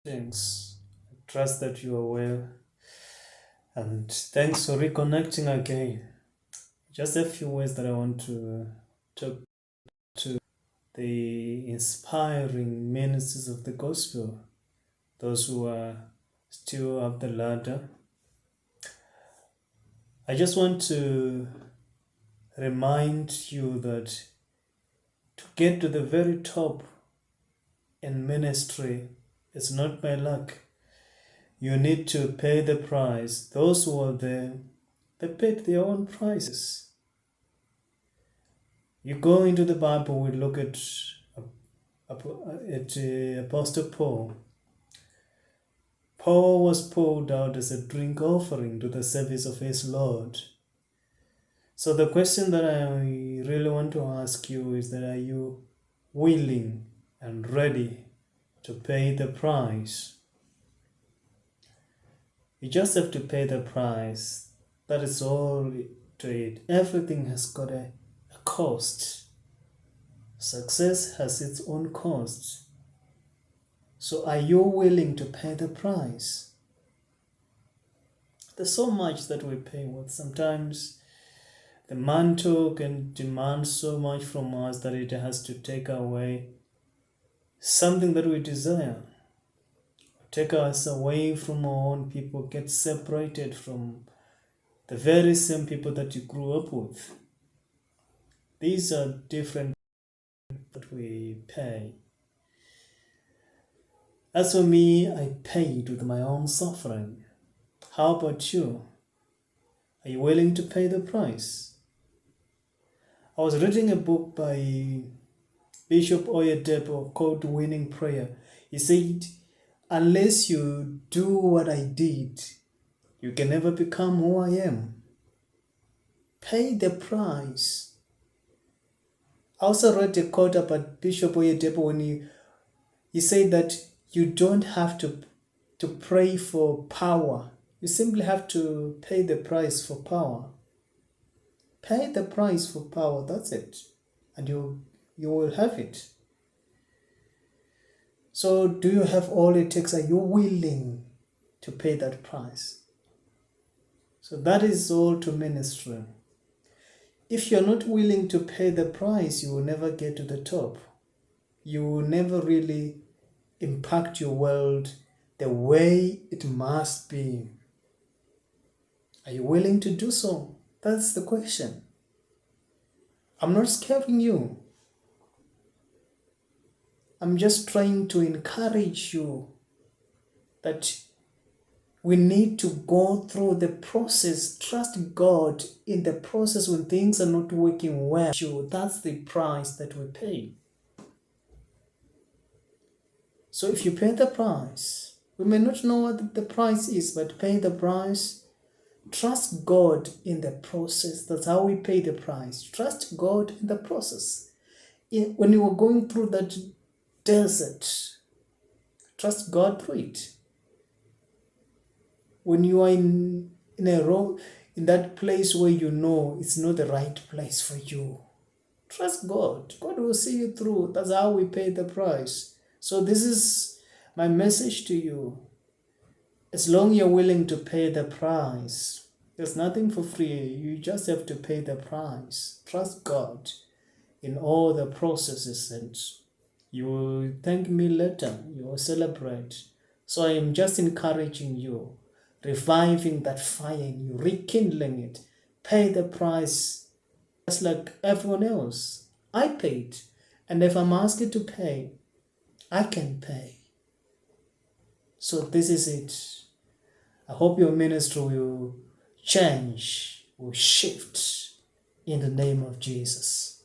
Thanks. I trust that you are well. And thanks for reconnecting again. Just a few words that I want to talk to the inspiring ministers of the gospel, those who are still up the ladder. I just want to remind you that to get to the very top in ministry is not by luck. You need to pay the price. Those who are there, they paid their own prices. You go into the Bible, we look at Apostle Paul. Paul was poured out as a drink offering to the service of his Lord. So the question that I really want to ask you is that, are you willing and ready to pay the price? You just have to pay the price. That is all to it. Everything has got a cost. Success has its own cost. So are you willing to pay the price? There's so much that we pay with. Sometimes the mantle can demand so much from us that it has to take away something that we desire. Take us away from our own people, get separated from the very same people that you grew up with. These are different that we pay. As for me, I paid with my own suffering. How about you? Are you willing to pay the price? I was reading a book by Bishop Oyedepo called Winning Prayer. He said, unless you do what I did, you can never become who I am. Pay the price. I also read a quote about Bishop Oyedepo when he said that you don't have to pray for power. You simply have to pay the price for power. Pay the price for power, that's it. And you will have it. So do you have all it takes? Are you willing to pay that price? So that is all to ministry. If you're not willing to pay the price, you will never get to the top. You will never really impact your world the way it must be. Are you willing to do so? That's the question. I'm not scaring you. I'm just trying to encourage you that we need to go through the process. Trust God in the process when things are not working well. That's the price that we pay. So if you pay the price, we may not know what the price is, but pay the price. Trust God in the process. That's how we pay the price. Trust God in the process. When you are going through that desert, trust God through it. When you are in that place where you know it's not the right place for you, trust God. God will see you through. That's how we pay the price. So this is my message to you. As long as you're willing to pay the price, there's nothing for free. You just have to pay the price. Trust God in all the processes, and you will thank me later. You will celebrate. So I am just encouraging you, reviving that fire in you, rekindling it. Pay the price just like everyone else. I paid. And if I'm asked to pay, I can pay. So this is it. I hope your ministry will change, will shift in the name of Jesus.